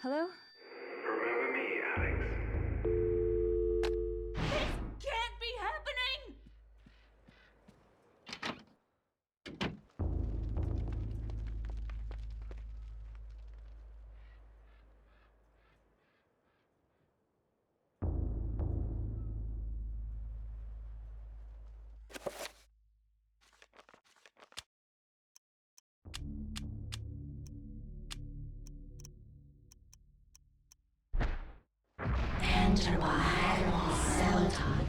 Hello? Remember me, Alex? This can't be happening! Enter my Celadon.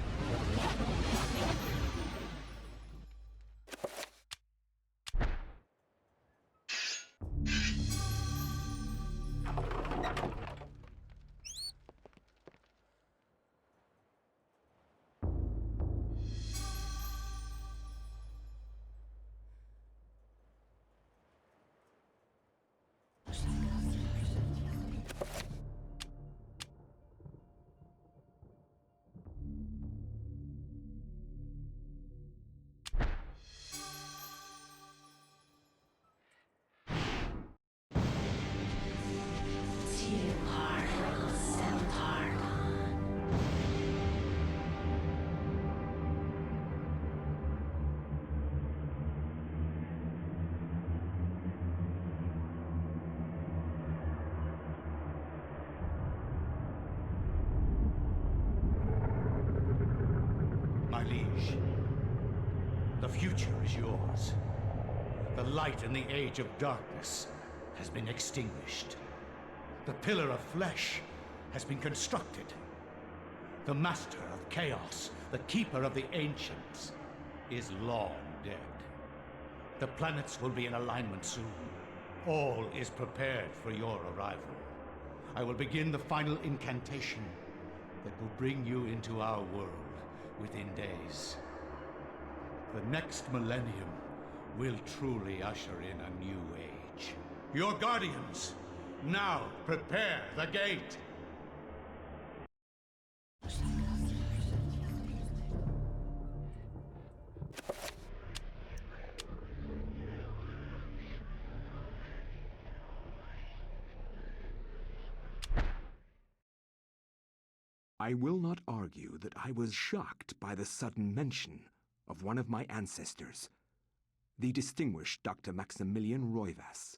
My liege, the future is yours. The light in the age of darkness has been extinguished. The pillar of flesh has been constructed. The master of chaos, the keeper of the ancients, is long dead. The planets will be in alignment soon. All is prepared for your arrival. I will begin the final incantation that will bring you into our world within days. The next millennium will truly usher in a new age. Your guardians, now prepare the gate! I will not argue that I was shocked by the sudden mention of one of my ancestors, the distinguished Dr. Maximilian Roivas.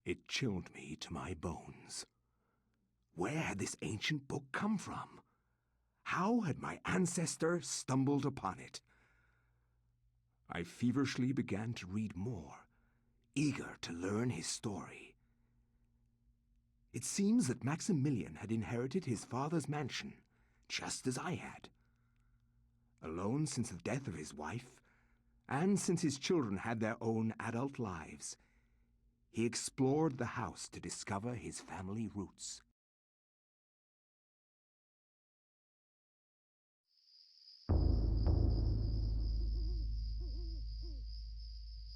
It chilled me to my bones. Where had this ancient book come from? How had my ancestor stumbled upon it? I feverishly began to read more, eager to learn his story. It seems that Maximilian had inherited his father's mansion, just as I had. Alone since the death of his wife, and since his children had their own adult lives, he explored the house to discover his family roots.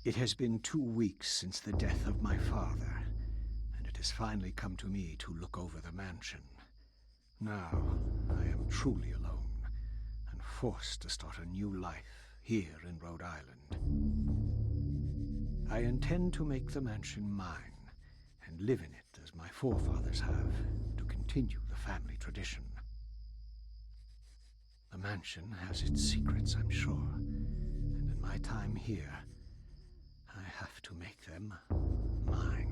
It has been 2 weeks since the death of my father, and it has finally come to me to look over the mansion. Now, I am truly alone, and forced to start a new life here in Rhode Island. I intend to make the mansion mine, and live in it as my forefathers have, to continue the family tradition. The mansion has its secrets, I'm sure, and in my time here, I have to make them mine.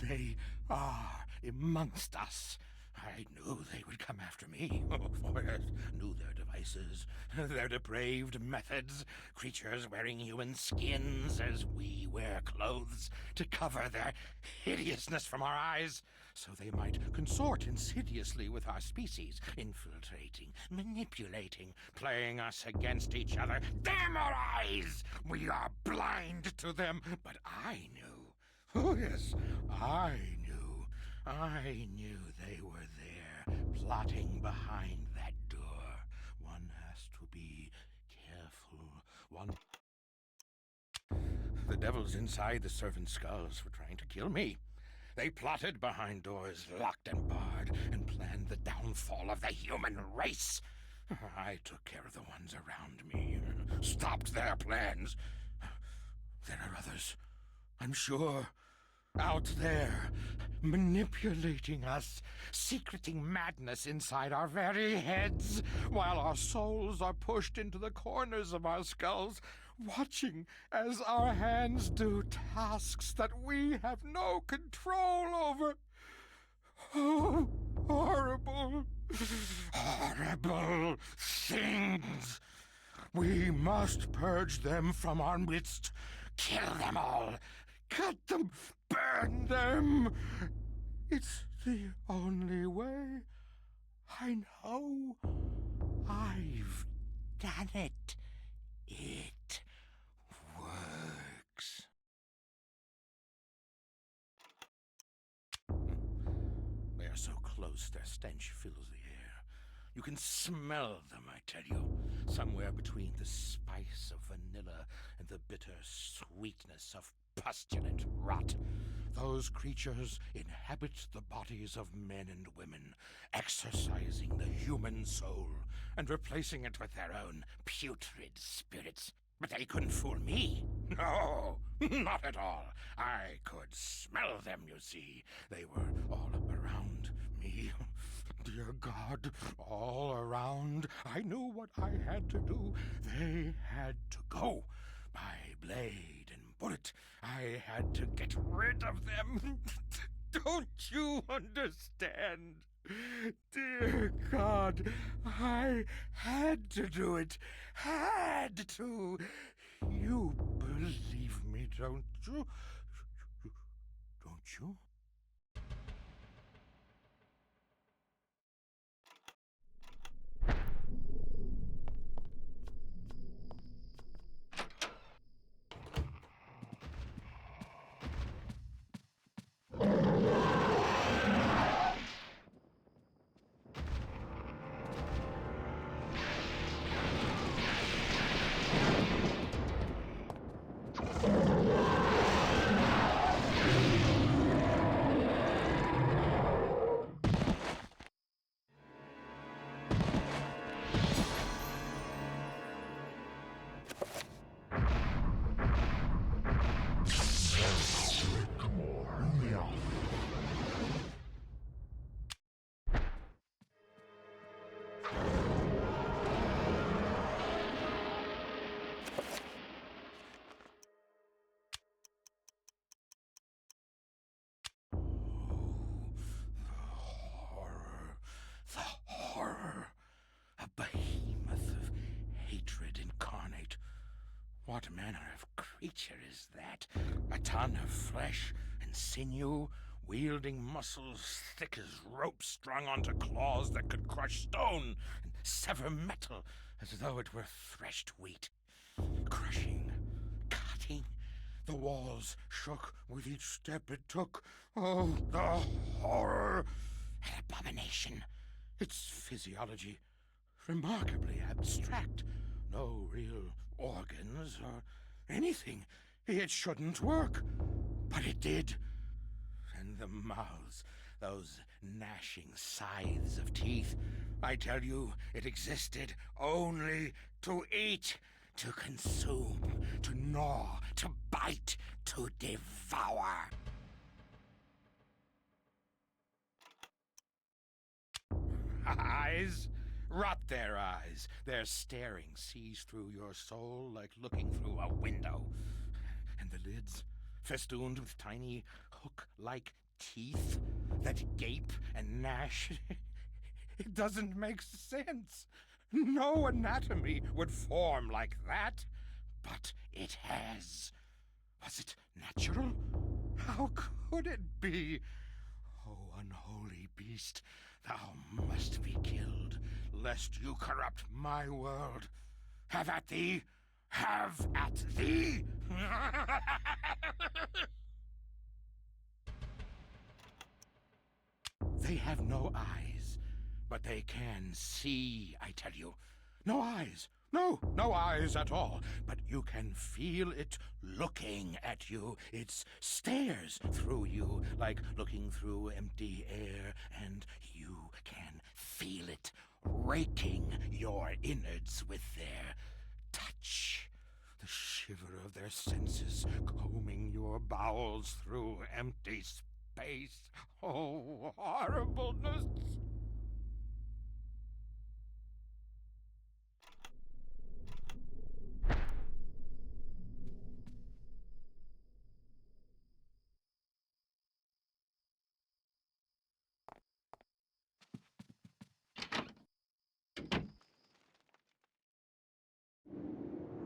They are amongst us. I knew they would come after me. For I knew their devices, their depraved methods. Creatures wearing human skins as we wear clothes to cover their hideousness from our eyes, so they might consort insidiously with our species, infiltrating, manipulating, playing us against each other. Damn our eyes! We are blind to them, but I knew. Oh, yes, I knew. I knew they were there, plotting behind that door. One has to be careful. The devils inside the servants' skulls were trying to kill me. They plotted behind doors locked and barred and planned the downfall of the human race. I took care of the ones around me, stopped their plans. There are others, I'm sure. Out there, manipulating us, secreting madness inside our very heads, while our souls are pushed into the corners of our skulls, watching as our hands do tasks that we have no control over. Oh, horrible, horrible things! We must purge them from our midst, kill them all, cut them, burn them. It's the only way. I know. I've done it. It works. They are so close, their stench fills the air. You can smell them, I tell you, somewhere between the spice of vanilla and the bitter sweetness of pustulant rot. Those creatures inhabit the bodies of men and women, exercising the human soul and replacing it with their own putrid spirits. But they couldn't fool me. No, not at all. I could smell them, you see. They were all around me. Dear God, all around. I knew what I had to do. They had to go. By blade and bullet, I had to get rid of them. Don't you understand? Dear God, I had to do it. Had to. You believe me, don't you? Don't you? Behemoth of hatred incarnate. What manner of creature is that? A ton of flesh and sinew, wielding muscles thick as ropes strung onto claws that could crush stone and sever metal as though it were threshed wheat. Crushing, cutting. The walls shook with each step it took. Oh, the horror! An abomination. Its physiology remarkably abstract. No real organs or anything. It shouldn't work, but it did. And the mouths, those gnashing scythes of teeth. I tell you, it existed only to eat, to consume, to gnaw, to bite, to devour. Eyes? Rot their eyes. Their staring sees through your soul like looking through a window. And the lids, festooned with tiny hook-like teeth that gape and gnash. It doesn't make sense. No anatomy would form like that. But it has. Was it natural? How could it be? O unholy beast, thou must be killed, lest you corrupt my world. Have at thee! Have at thee! They have no eyes, but they can see, I tell you. No eyes. No eyes at all. But you can feel it looking at you. It stares through you like looking through empty air, and you can feel it raking your innards with their touch. The shiver of their senses combing your bowels through empty space. Oh, horribleness!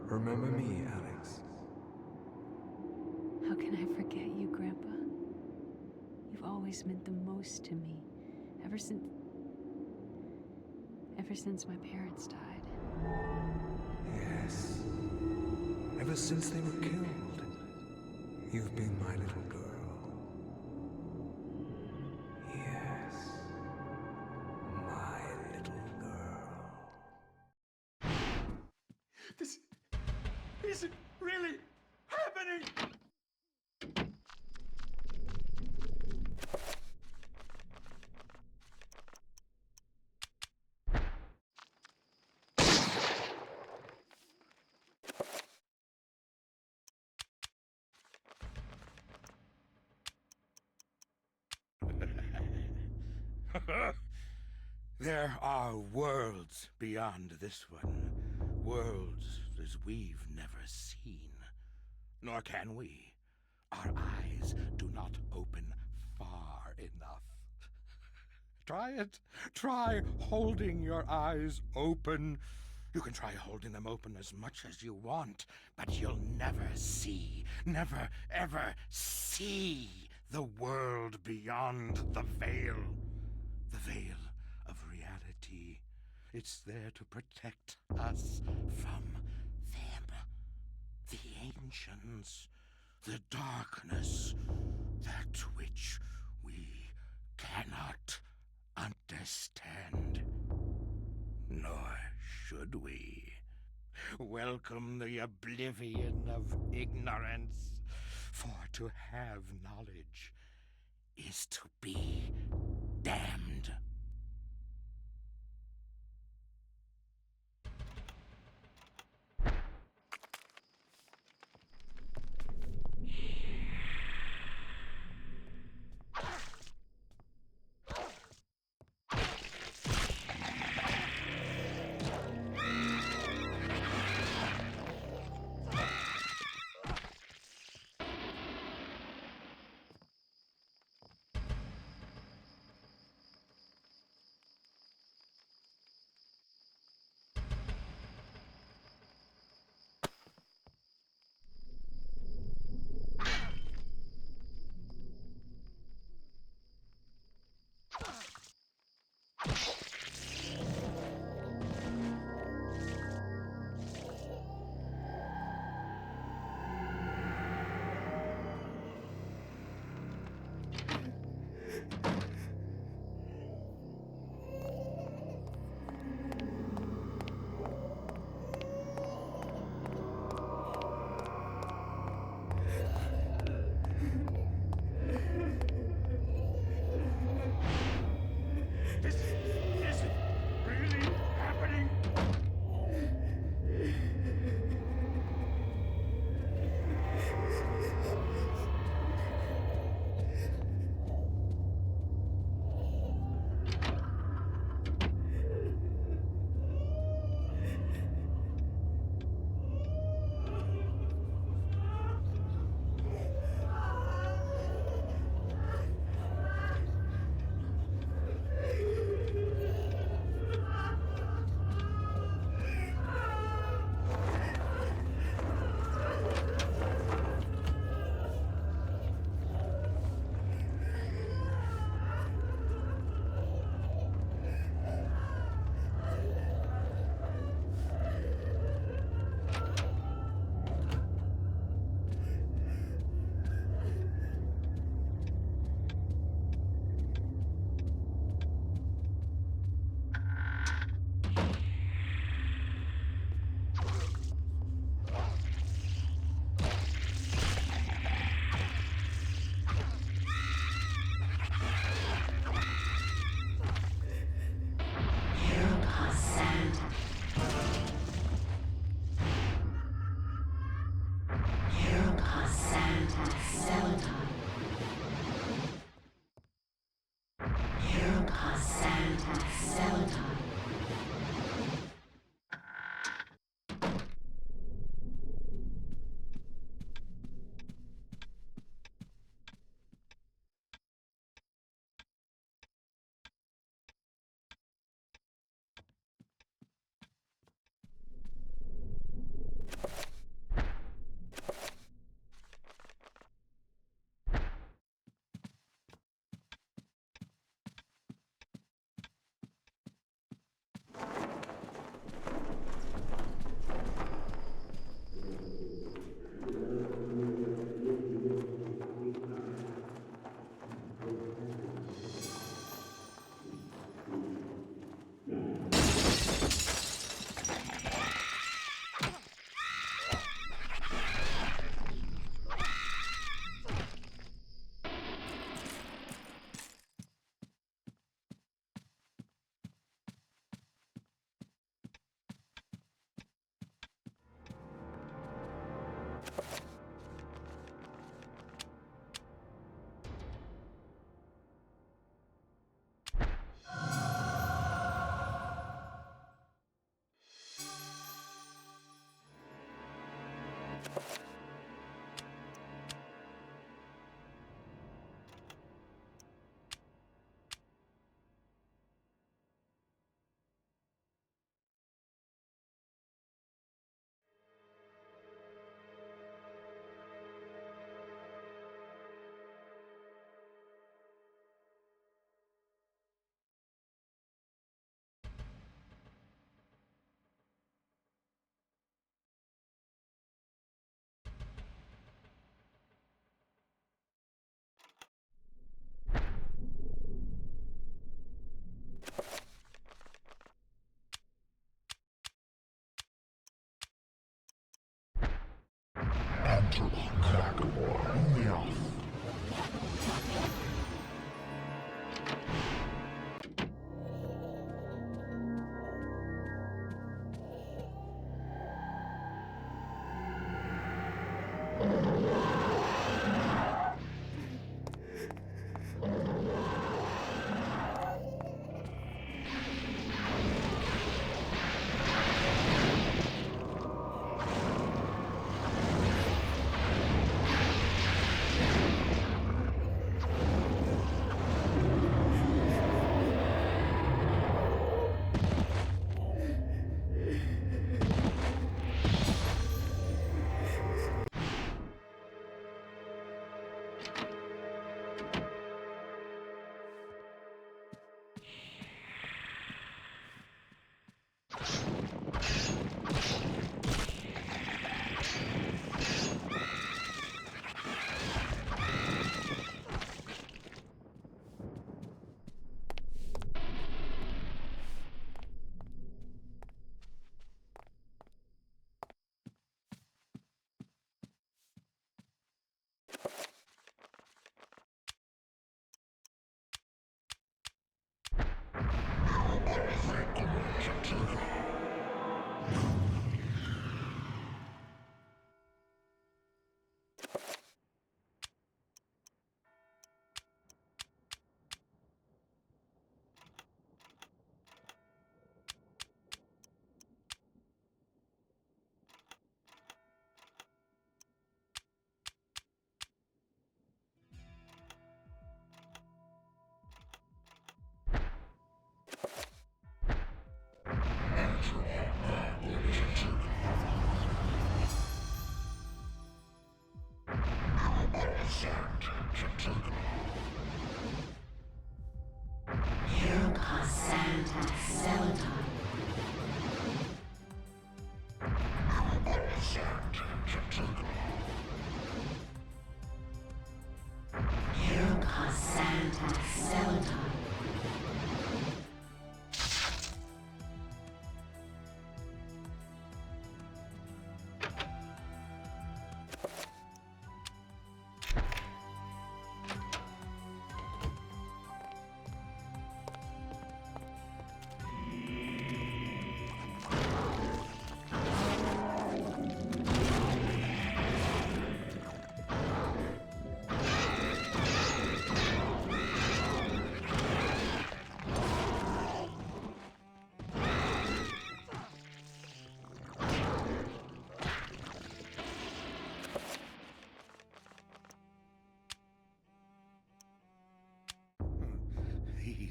Remember me, Alex. How can I forget you, Grandpa? You've always meant the most to me. Ever since my parents died. Yes. Ever since they were killed, you've been my little girl. Yes. My little girl. This isn't really happening! There are worlds beyond this one. Worlds as we've never seen. Nor can we. Our eyes do not open far enough. Try it. Try holding your eyes open. You can try holding them open as much as you want, but you'll never see, never ever see the world beyond the veil. The veil of reality. It's there to protect us from them. The ancients. The darkness. That which we cannot understand. Nor should we. Welcome the oblivion of ignorance. For to have knowledge is to be damned. This isn't really happening. Santa cell time. Here comes Santa cell time.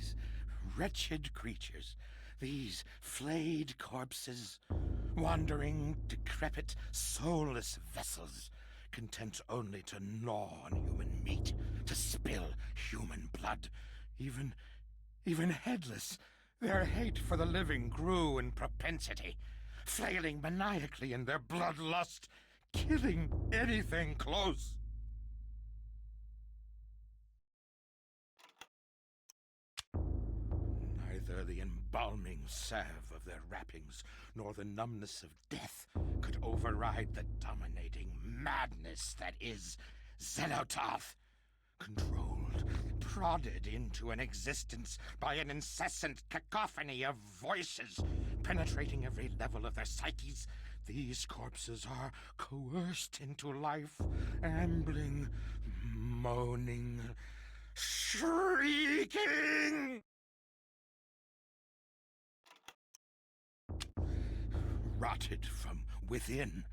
These wretched creatures, these flayed corpses, wandering, decrepit, soulless vessels, content only to gnaw on human meat, to spill human blood, even headless. Their hate for the living grew in propensity, flailing maniacally in their bloodlust, killing anything close. Neither the embalming salve of their wrappings nor the numbness of death could override the dominating madness that is Xenotarth, controlled, prodded into an existence by an incessant cacophony of voices penetrating every level of their psyches. These corpses are coerced into life, ambling, moaning, shrieking. Rotted from within,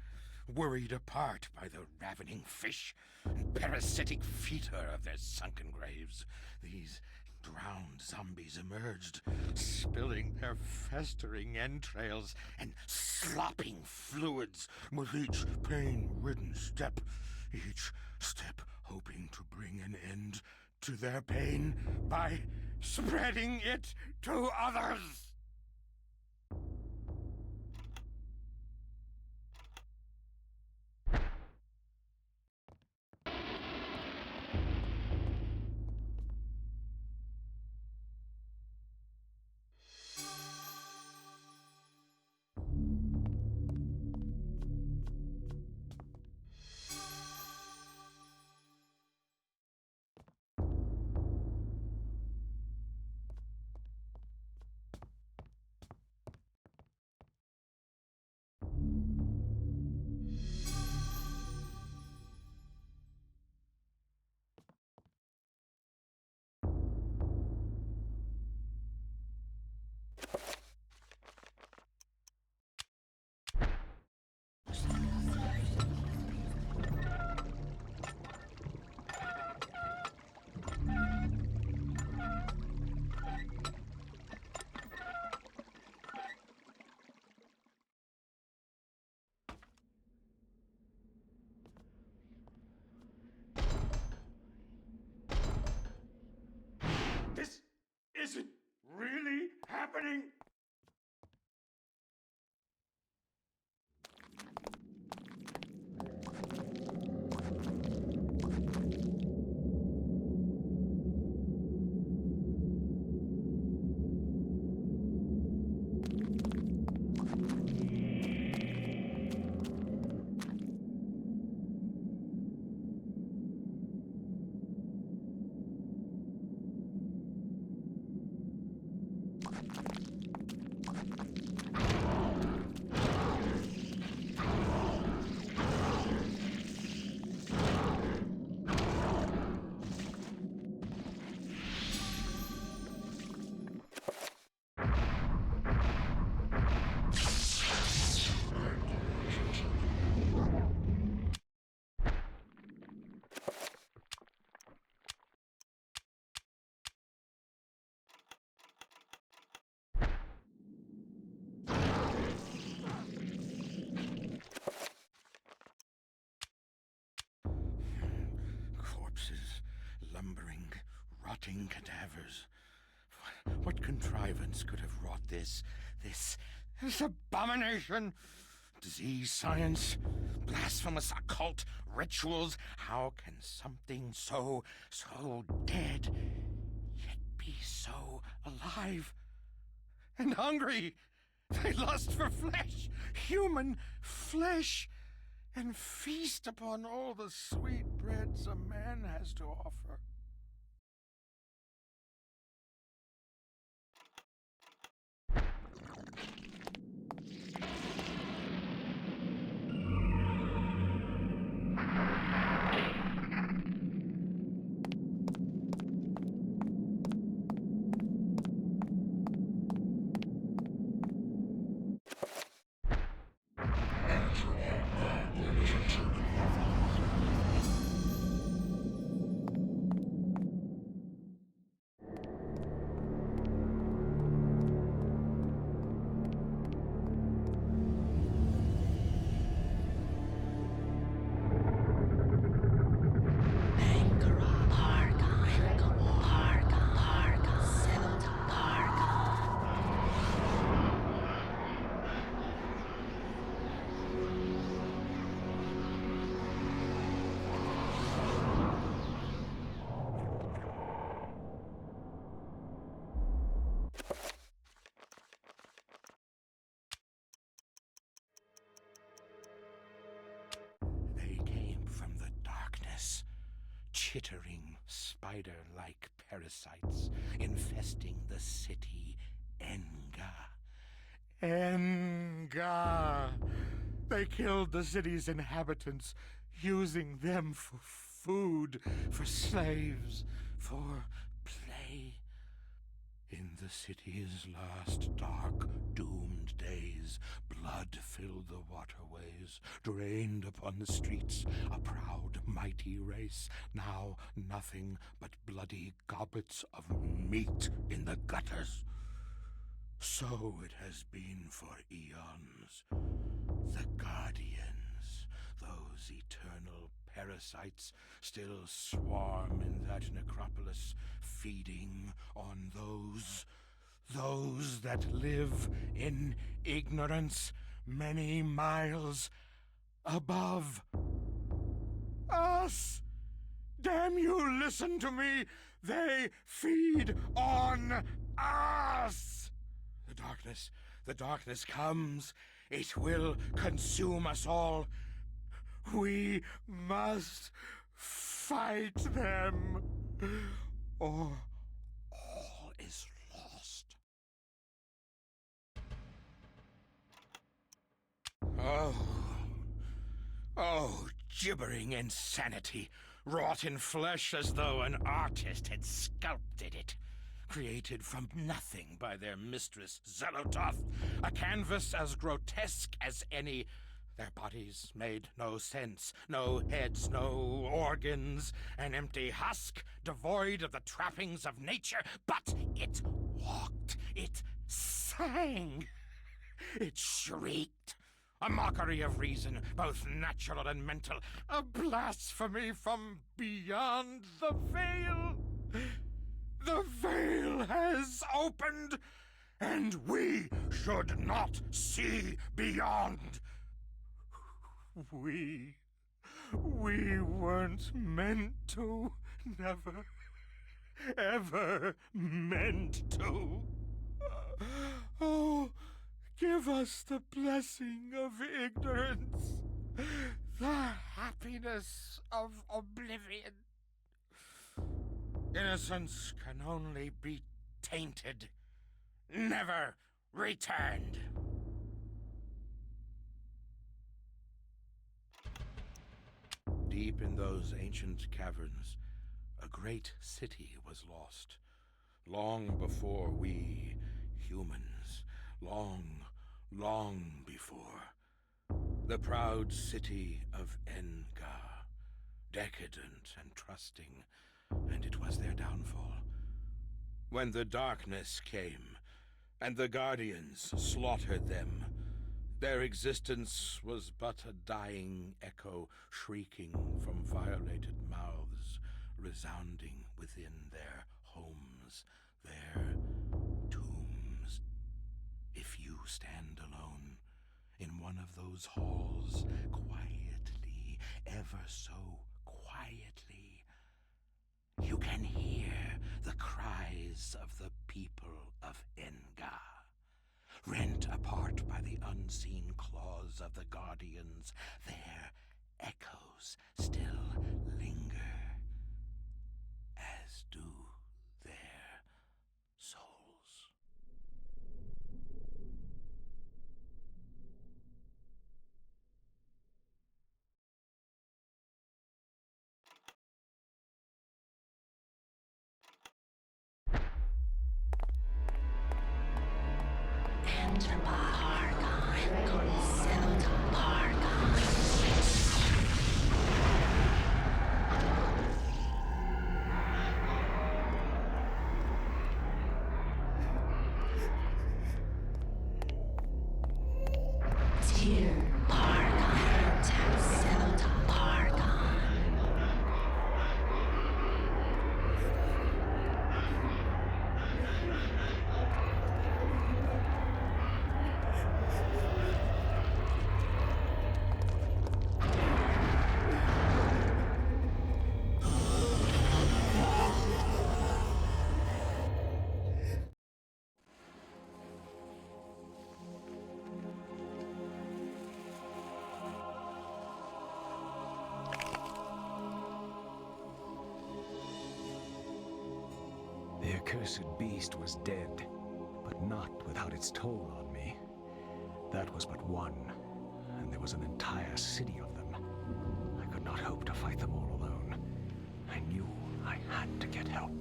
worried apart by the ravening fish and parasitic fetor of their sunken graves, these drowned zombies emerged, spilling their festering entrails and slopping fluids with each pain-ridden step, each step hoping to bring an end to their pain by spreading it to others. This isn't really happening. Corpses, lumbering, rotting cadavers. What contrivance could have wrought this abomination? Disease science, blasphemous occult rituals. How can something so dead, yet be so alive and hungry? They lust for flesh, human flesh, and feast upon all the sweet breads a man has to offer. darkness. Chittering, spider-like parasites infesting the city Enga. Enga! They killed the city's inhabitants, using them for food, for slaves, for play. In the city's last dark, doomed days, blood filled the waterways, drained upon the streets, a proud, mighty race, now nothing but bloody goblets of meat in the gutters. So it has been for eons. The Guardians, those eternal parasites, still swarm in that necropolis, feeding on those that live in ignorance many miles above us. Damn you, listen to me! They feed on us! The darkness comes. It will consume us all. We must fight them, or all is lost. Oh, gibbering insanity, wrought in flesh as though an artist had sculpted it. Created from nothing by their mistress, Zelototh, a canvas as grotesque as any. Their bodies made no sense, no heads, no organs, an empty husk, devoid of the trappings of nature, but it walked, it sang, it shrieked, a mockery of reason, both natural and mental, a blasphemy from beyond the veil. The veil has opened, and we should not see beyond. We weren't meant to, never, ever meant to. Oh, give us the blessing of ignorance, the happiness of oblivion. Innocence can only be tainted, never returned. Deep in those ancient caverns, a great city was lost. Long before we, humans, long before. The proud city of Enga, decadent and trusting, and it was their downfall. When the darkness came, and the Guardians slaughtered them, their existence was but a dying echo, shrieking from violated mouths, resounding within their homes, their tombs. If you stand alone in one of those halls, quietly, ever so quietly, you can hear the cries of the people of Enga, rent apart by the unseen claws of the Guardians. Their echoes still linger, as do their souls. accursed beast was dead, but not without its toll on me. That was but one, and there was an entire city of them. I could not hope to fight them all alone. I knew I had to get help.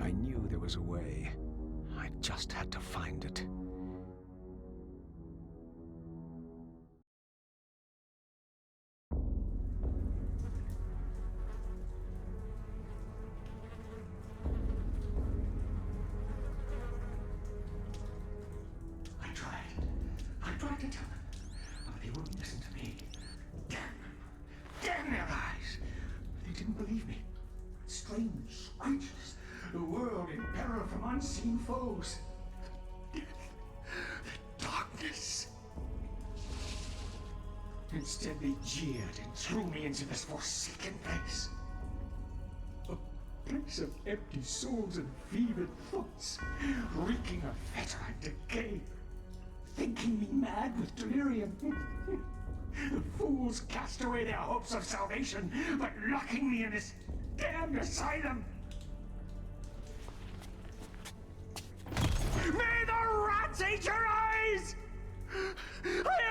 I knew there was a way. I just had to find it. I tried to tell them, but they wouldn't listen to me. Damn them. Damn their eyes. They didn't believe me. Strange creatures. The world in peril from unseen foes. The darkness. Instead, they jeered and threw me into this forsaken place. A place of empty souls and fevered thoughts, reeking of fetor and decay. Thinking me mad with delirium. The fools cast away their hopes of salvation, but locking me in this damned asylum. May the rats eat your eyes! I